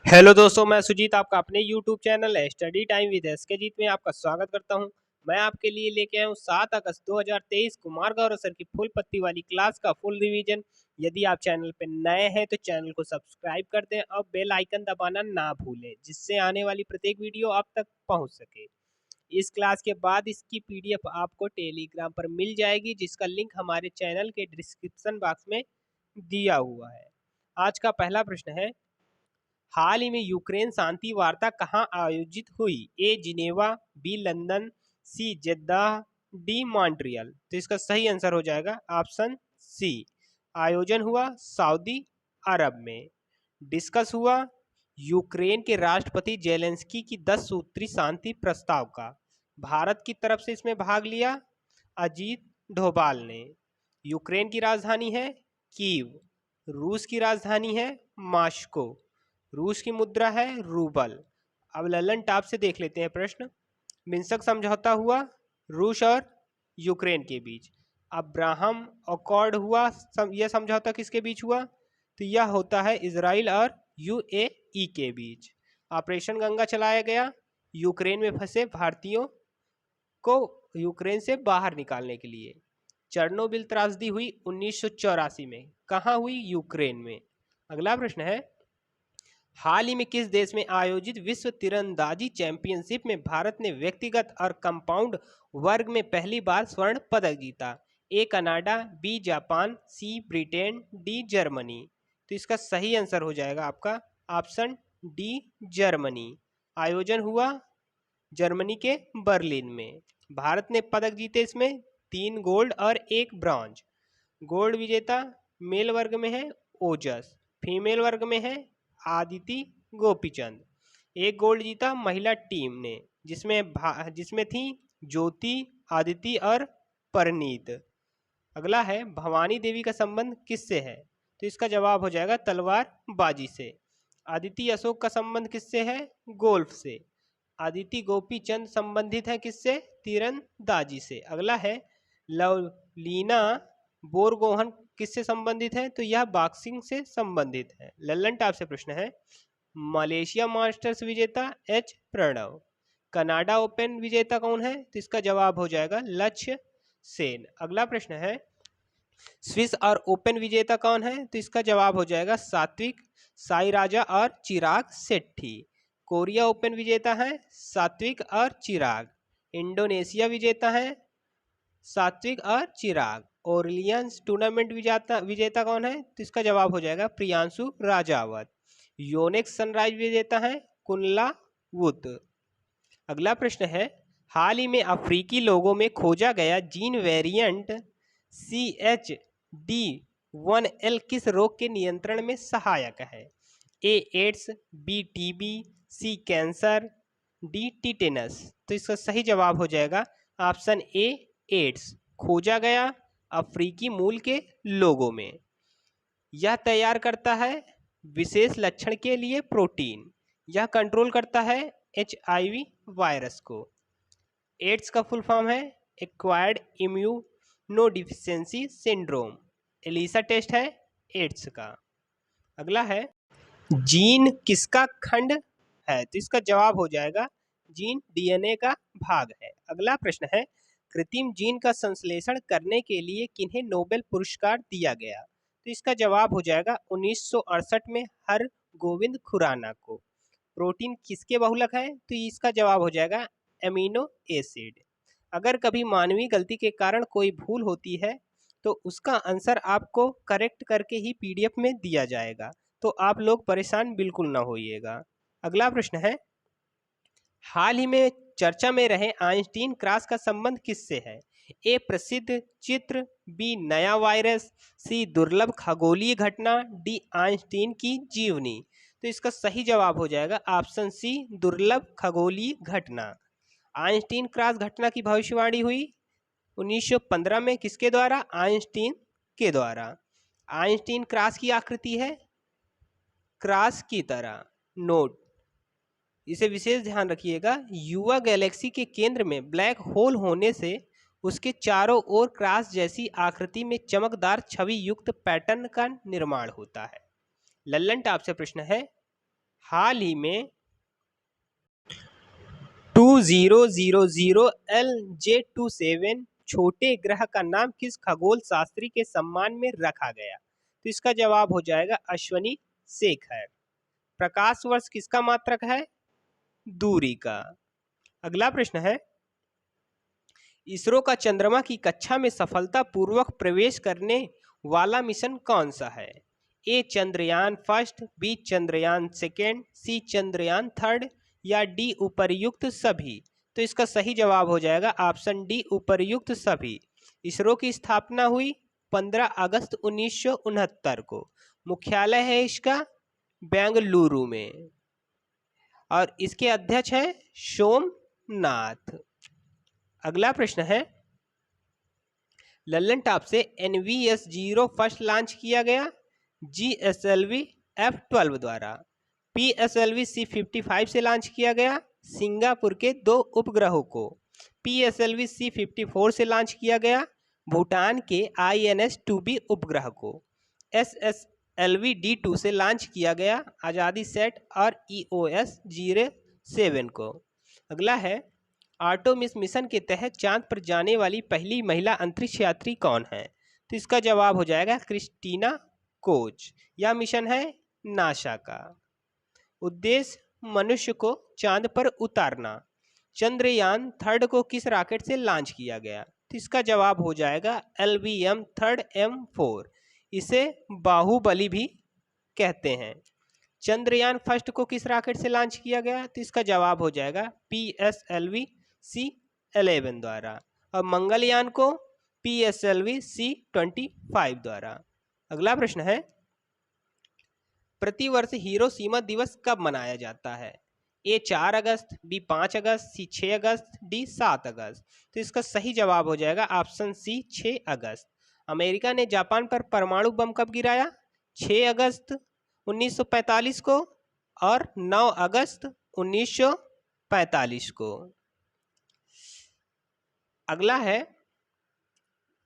Hello दोस्तों, मैं सुजीत आपका अपने यूट्यूब चैनल है स्टडी टाइम विद एस के जीत में आपका स्वागत करता हूं। मैं आपके लिए लेके आया हूं 7 अगस्त 2023 कुमार गौरव सर की फुल पत्ती वाली क्लास का फुल रिवीजन। यदि आप चैनल पे नए हैं तो चैनल को सब्सक्राइब कर दें और बेल आइकन दबाना ना भूलें, जिससे आने वाली प्रत्येक वीडियो आप तक पहुंच सके। इस क्लास के बाद इसकी पीडीएफ आपको टेलीग्राम पर मिल जाएगी, जिसका लिंक हमारे चैनल के डिस्क्रिप्शन बॉक्स में दिया हुआ है। आज का पहला प्रश्न है, हाल ही में यूक्रेन शांति वार्ता कहाँ आयोजित हुई? ए जिनेवा, बी लंदन, सी जेद्दाह, डी मॉन्ट्रियल। तो इसका सही आंसर हो जाएगा ऑप्शन सी। आयोजन हुआ सऊदी अरब में। डिस्कस हुआ यूक्रेन के राष्ट्रपति जेलेंस्की की 10 सूत्री शांति प्रस्ताव का। भारत की तरफ से इसमें भाग लिया अजीत डोभाल ने। यूक्रेन की राजधानी है कीव। रूस की राजधानी है मास्को। रूस की मुद्रा है रूबल। अब ललन टॉप से देख लेते हैं प्रश्न। मिन्स्क समझौता हुआ रूस और यूक्रेन के बीच। अब्राहम अकॉर्ड हुआ, यह समझौता किसके बीच हुआ? तो यह होता है इजराइल और यूएई के बीच। ऑपरेशन गंगा चलाया गया यूक्रेन में फंसे भारतीयों को यूक्रेन से बाहर निकालने के लिए। चेरनोबिल त्रासदी हुई 1984 में। कहाँ हुई? यूक्रेन में। अगला प्रश्न है, हाल ही में किस देश में आयोजित विश्व तीरंदाजी चैंपियनशिप में भारत ने व्यक्तिगत और कंपाउंड वर्ग में पहली बार स्वर्ण पदक जीता? A Canada, B Japan, C Britain, D Germany. तो इसका सही आंसर हो जाएगा आपका ऑप्शन डी जर्मनी। आयोजन हुआ जर्मनी के बर्लिन में। भारत ने पदक जीते इसमें 3 गोल्ड और 1 ब्रॉन्ज। गोल्ड विजेता मेल वर्ग में है ओजस, फीमेल वर्ग में है आदिति गोपीचंद। 1 गोल्ड जीता महिला टीम ने, जिसमें थी ज्योति, आदिति और परनीत। अगला है, भवानी देवी का संबंध किससे है? तो इसका जवाब हो जाएगा तलवार बाजी से। आदिति अशोक का संबंध किससे है? गोल्फ से। आदिति गोपीचंद संबंधित है किससे? तीरंदाजी से। अगला है, लवलीना बोरगोहन किससे संबंधित है? तो यह बॉक्सिंग से संबंधित है। लल्लन टॉप से प्रश्न है, मलेशिया मास्टर्स विजेता एच प्रणव। कनाडा ओपन विजेता कौन है? तो इसका जवाब हो जाएगा लक्ष्य सेन। अगला प्रश्न है, स्विस और ओपन विजेता कौन है? तो इसका जवाब हो जाएगा सात्विक साईराजा और चिराग शेट्टी। कोरिया ओपन विजेता है सात्विक और चिराग। इंडोनेशिया विजेता है सात्विक और चिराग। ओरलियंस टूर्नामेंट विजेता कौन है? तो इसका जवाब हो जाएगा प्रियांशु राजावत। योनेक्स सनराइज विजेता है कुनला वुत। अगला प्रश्न है, हाल ही में अफ्रीकी लोगों में खोजा गया जीन वेरिएंट CHD1L किस रोग के नियंत्रण में सहायक है? ए एड्स, बी टीबी, सी कैंसर, डी टिटेनस। तो इसका सही जवाब हो जाएगा ऑप्शन ए एड्स। खोजा गया अफ्रीकी मूल के लोगों में। यह तैयार करता है विशेष लक्षण के लिए प्रोटीन। यह कंट्रोल करता है HIV वायरस को। एड्स का फुल फॉर्म है acquired immunodeficiency syndrome. ELISA test है एड्स का। अगला है, जीन किसका खंड है? तो इसका जवाब हो जाएगा जीन DNA का भाग है। अगला प्रश्न है, कृत्रिम जीन का संश्लेषण करने के लिए किन्हें नोबेल पुरस्कार दिया गया? तो इसका जवाब हो जाएगा 1968 में हर गोविंद खुराना को। प्रोटीन किसके बहुलक है? तो इसका जवाब हो जाएगा एमिनो एसिड। अगर कभी मानवीय गलती के कारण कोई भूल होती है तो उसका आंसर आपको करेक्ट करके ही PDF में दिया जाएगा, तो आप लोग परेशान बिल्कुल ना होइएगा। अगला प्रश्न है, हाल ही में चर्चा में रहे आइंस्टीन क्रॉस का संबंध किससे है? ए प्रसिद्ध चित्र, बी नया वायरस, सी दुर्लभ खगोलीय घटना, डी आइंस्टीन की जीवनी। तो इसका सही जवाब हो जाएगा ऑप्शन सी दुर्लभ खगोलीय घटना। आइंस्टीन क्रॉस घटना की भविष्यवाणी हुई 1915 में। किसके द्वारा? आइंस्टीन के द्वारा। आइंस्टीन क्रॉस की आकृति है क्रॉस की तरह। नोट, इसे विशेष ध्यान रखिएगा, युवा गैलेक्सी के केंद्र में ब्लैक होल होने से उसके चारों ओर क्रॉस जैसी आकृति में चमकदार छवि युक्त पैटर्न का निर्माण होता है। लल्लन टॉप से प्रश्न है, हाल ही में 2000 LJ27 छोटे ग्रह का नाम किस खगोल शास्त्री के सम्मान में रखा गया? तो इसका जवाब हो जाएगा अश्वनी शेखर। प्रकाश वर्ष किसका मात्रक है? दूरी का। अगला प्रश्न है, इसरो का चंद्रमा की कक्षा में सफलतापूर्वक प्रवेश करने वाला मिशन कौन सा है? A Chandrayaan first, B Chandrayaan second, C Chandrayaan third या डी उपर्युक्त सभी? तो इसका सही जवाब हो जाएगा ऑप्शन डी उपर्युक्त सभी। इसरो की स्थापना हुई 15 अगस्त 1969 को। मुख्यालय है इसका बेंगलुरु में और इसके अध्यक्ष हैं सोमनाथ। अगला प्रश्न है, लल्लन टॉप से NVS-0 फर्स्ट लॉन्च किया गया GSLV F-12 द्वारा। PSLV C-55 से लॉन्च किया गया सिंगापुर के 2 उपग्रहों को। PSLV C-54 से लॉन्च किया गया भूटान के INS-2B उपग्रह को। SSLV D-2 से लॉन्च किया गया आज़ादी सेट और EOS-07 को। अगला है, आर्टेमिस मिशन के तहत चांद पर जाने वाली पहली महिला अंतरिक्ष यात्री कौन है? तो इसका जवाब हो जाएगा क्रिस्टीना कोच। यह मिशन है नासा का। उद्देश्य मनुष्य को चांद पर उतारना। चंद्रयान थर्ड को किस रॉकेट से लॉन्च किया गया? तो इसका जवाब हो जाएगा LVM 3rd M4। इसे बाहुबली भी कहते हैं। चंद्रयान फर्स्ट को किस रॉकेट से लॉन्च किया गया? तो इसका जवाब हो जाएगा PSLV C-11 द्वारा और मंगलयान को PSLV C-25 द्वारा। अगला प्रश्न है, प्रतिवर्ष हिरोशिमा दिवस कब मनाया जाता है? ए 4 अगस्त, बी 5 अगस्त, सी 6 अगस्त, डी 7 अगस्त। तो इसका सही जवाब हो जाएगा ऑप्शन सी 6 अगस्त। अमेरिका ने जापान पर परमाणु बम कब गिराया? 6 अगस्त 1945 को और 9 अगस्त 1945 को। अगला है,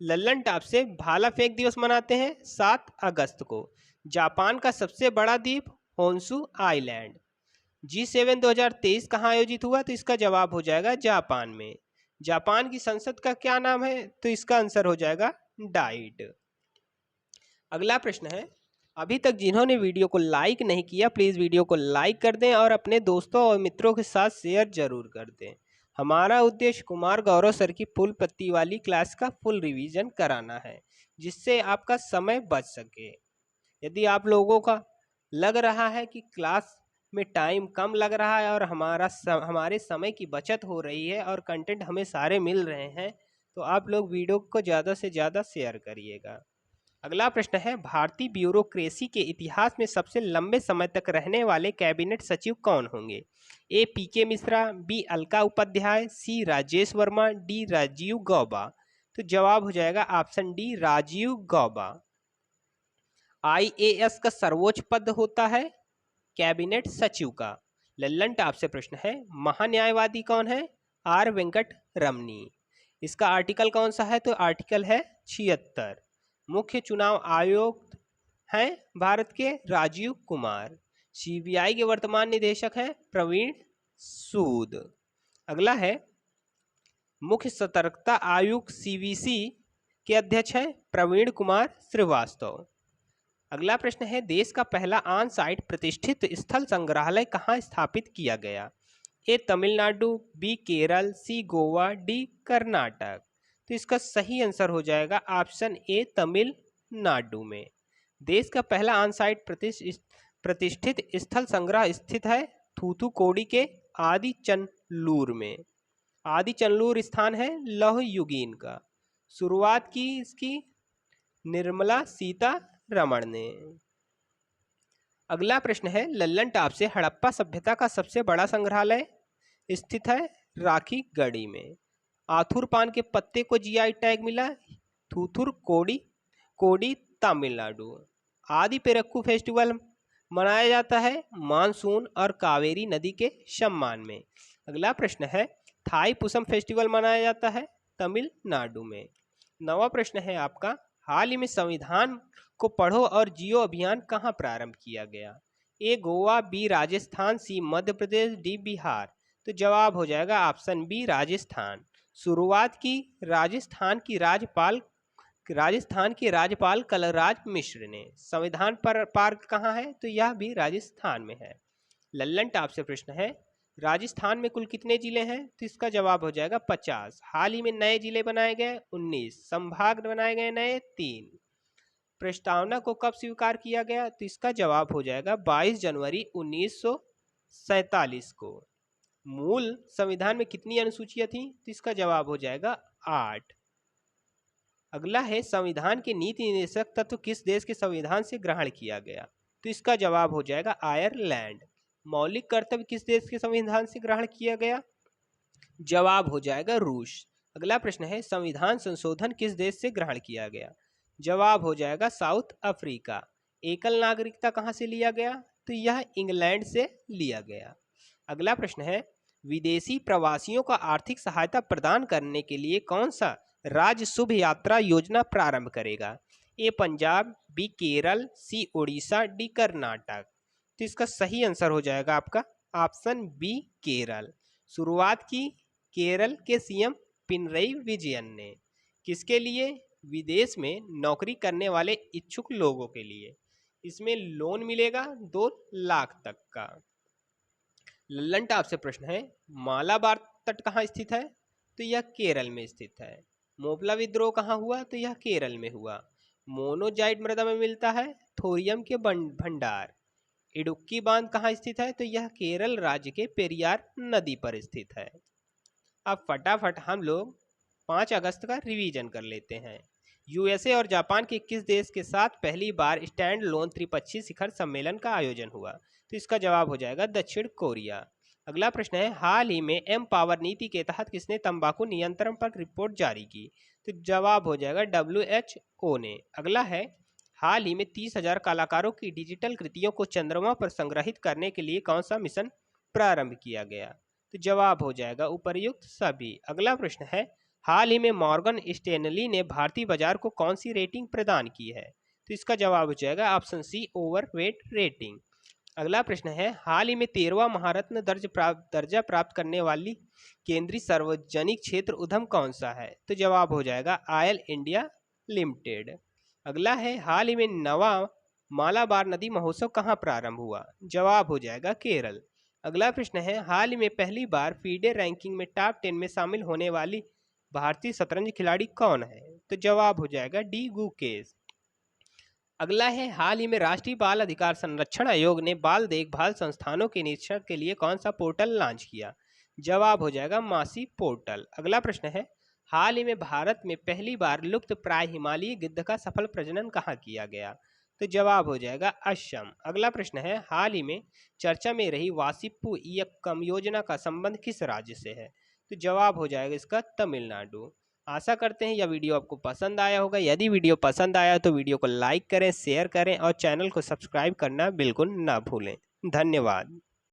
लल्लन टॉप से भाला फेंक दिवस मनाते हैं 7 अगस्त को। जापान का सबसे बड़ा द्वीप होन्शु आइलैंड। G7 2023 कहाँ आयोजित हुआ? तो इसका जवाब हो जाएगा जापान में। जापान की संसद का क्या नाम है? तो इसका आंसर हो जाएगा डाइट। अगला प्रश्न है, अभी तक जिन्होंने वीडियो को लाइक नहीं किया प्लीज़ वीडियो को लाइक कर दें और अपने दोस्तों और मित्रों के साथ शेयर जरूर कर दें। हमारा उद्देश्य कुमार गौरव सर की फुल पत्ती वाली क्लास का फुल रिवीजन कराना है जिससे आपका समय बच सके। यदि आप लोगों का लग रहा है कि क्लास में टाइम कम लग रहा है और हमारे समय की बचत हो रही है और कंटेंट हमें सारे मिल रहे हैं तो आप लोग वीडियो को ज़्यादा से ज़्यादा शेयर करिएगा। अगला प्रश्न है, भारतीय ब्यूरोक्रेसी के इतिहास में सबसे लंबे समय तक रहने वाले कैबिनेट सचिव कौन होंगे? A PK Mishra, B Alka Upadhyay, C Rajesh Verma, D Rajiv Gauba. तो जवाब हो जाएगा option D Rajiv Gauba. IAS का सर्वोच्च पद होता है कैबिनेट सचिव का। लल्लन टॉप से प्रश्न है, महान्यायवादी कौन है? R वेंकट रमनी। इसका आर्टिकल कौन सा है? तो आर्टिकल है 76। मुख्य चुनाव आयोग हैं भारत के राजीव कुमार। CBI के वर्तमान निदेशक हैं प्रवीण सूद। अगला है, मुख्य सतर्कता आयुक्त CVC के अध्यक्ष हैं प्रवीण कुमार श्रीवास्तव। अगला प्रश्न है, देश का पहला ऑन साइट प्रतिष्ठित स्थल संग्रहालय कहाँ स्थापित किया गया? ए तमिलनाडु, बी केरल, सी गोवा, डी कर्नाटक। तो इसका सही आंसर हो जाएगा ऑप्शन ए तमिलनाडु में। देश का पहला ऑन साइट प्रतिष्ठित स्थल संग्रह स्थित है थूथुकोडी के आदिचनलूर में। आदिचनलूर स्थान है लौह युगीन का। शुरुआत की इसकी निर्मला सीतारमण ने। अगला प्रश्न है, लल्लन टॉप से हड़प्पा सभ्यता का सबसे बड़ा संग्रहालय स्थित है राखी गढ़ी में। आथुर पान के पत्ते को GI टैग मिला थूथुरकोडी तमिलनाडु। आदि पेरक्कू फेस्टिवल मनाया जाता है मानसून और कावेरी नदी के सम्मान में। अगला प्रश्न है, थाई पुसम फेस्टिवल मनाया जाता है तमिलनाडु में। नवा प्रश्न है आपका, हाल ही में संविधान को पढ़ो और जियो अभियान कहाँ प्रारंभ किया गया? ए गोवा, बी राजस्थान, सी मध्य प्रदेश, डी बिहार। तो जवाब हो जाएगा ऑप्शन बी राजस्थान। शुरुआत की राजस्थान के राज्यपाल कलराज मिश्र ने। संविधान पर पार्क कहाँ है? तो यह भी राजस्थान में है। लल्लन टॉप से प्रश्न है, राजस्थान में कुल कितने जिले हैं? तो इसका जवाब हो जाएगा 50। हाल ही में नए जिले बनाए गए 19, संभाग बनाए गए नए 3। प्रस्तावना को कब स्वीकार किया गया? तो इसका जवाब हो जाएगा 22 जनवरी 1947 को। मूल संविधान में कितनी अनुसूचियां थी? तो इसका जवाब हो जाएगा 8। अगला है, संविधान के नीति निर्देशक तत्व किस देश के संविधान से ग्रहण किया गया? तो इसका जवाब हो जाएगा आयरलैंड। मौलिक कर्तव्य किस देश के संविधान से ग्रहण किया गया? जवाब हो जाएगा रूस। अगला प्रश्न है, संविधान संशोधन किस देश से ग्रहण किया गया? जवाब हो जाएगा साउथ अफ्रीका। एकल नागरिकता कहाँ से लिया गया? तो यह इंग्लैंड से लिया गया। अगला प्रश्न है, विदेशी प्रवासियों को आर्थिक सहायता प्रदान करने के लिए कौन सा राज्य शुभ यात्रा योजना प्रारंभ करेगा? ए पंजाब, बी केरल, सी उड़ीसा, डी कर्नाटक। तो इसका सही आंसर हो जाएगा आपका ऑप्शन बी केरल। शुरुआत की केरल के सीएम पिनरई विजयन ने। किसके लिए? विदेश में नौकरी करने वाले इच्छुक लोगों के लिए। इसमें लोन मिलेगा 2 लाख तक का। लल्लन टॉप से प्रश्न है, मालाबार तट कहाँ स्थित है? तो यह केरल में स्थित है। मोपला विद्रोह कहाँ हुआ? तो यह केरल में हुआ। मोनोजाइट मृदा में मिलता है थोरियम के भंडार। इडुक्की बांध कहाँ स्थित है? तो यह केरल राज्य के पेरियार नदी पर स्थित है। अब फटाफट हम लोग 5 अगस्त का रिवीजन कर लेते हैं। यूएसए और जापान के किस देश के साथ पहली बार स्टैंड लोन त्रिपक्षीय शिखर सम्मेलन का आयोजन हुआ? तो इसका जवाब हो जाएगा दक्षिण कोरिया। अगला प्रश्न है, हाल ही में एम पावर नीति के तहत किसने तंबाकू नियंत्रण पर रिपोर्ट जारी की? तो जवाब हो जाएगा WHO ने। अगला है, हाल ही में 30,000 कलाकारों की डिजिटल कृतियों को चंद्रमा पर संग्रहित करने के लिए कौन सा मिशन प्रारंभ किया गया? तो जवाब हो जाएगा उपर्युक्त सभी। अगला प्रश्न है, हाल ही में मॉर्गन स्टैनली ने भारतीय बाजार को कौन सी रेटिंग प्रदान की है? तो इसका जवाब हो जाएगा ऑप्शन सी ओवरवेट रेटिंग। अगला प्रश्न है, हाल ही में 13वां महारत्न दर्जा प्राप्त करने वाली केंद्रीय सार्वजनिक क्षेत्र उद्यम कौन सा है? तो जवाब हो जाएगा ऑयल इंडिया लिमिटेड। अगला है, हाल ही में 9वां मालाबार नदी महोत्सव कहाँ प्रारंभ हुआ? जवाब हो जाएगा केरल। अगला प्रश्न है, हाल ही में पहली बार फीडे रैंकिंग में टॉप 10 में शामिल होने वाली भारतीय शतरंज खिलाड़ी कौन है? तो जवाब हो जाएगा डी गुकेश। अगला है, हाल ही में राष्ट्रीय बाल अधिकार संरक्षण आयोग ने बाल देखभाल संस्थानों के निरीक्षण के लिए कौन सा पोर्टल लॉन्च किया? जवाब हो जाएगा मासी पोर्टल। अगला प्रश्न है, हाल ही में भारत में पहली बार लुप्त प्राय हिमालयी गिद्ध का सफल प्रजनन कहाँ किया गया? तो जवाब हो जाएगा असम। अगला प्रश्न है, हाल ही में चर्चा में रही वासिप्पु इयक्कम योजना का संबंध किस राज्य से है? तो जवाब हो जाएगा इसका तमिलनाडु। आशा करते हैं यह वीडियो आपको पसंद आया होगा। यदि वीडियो पसंद आया तो वीडियो को लाइक करें, शेयर करें और चैनल को सब्सक्राइब करना बिल्कुल ना भूलें। धन्यवाद।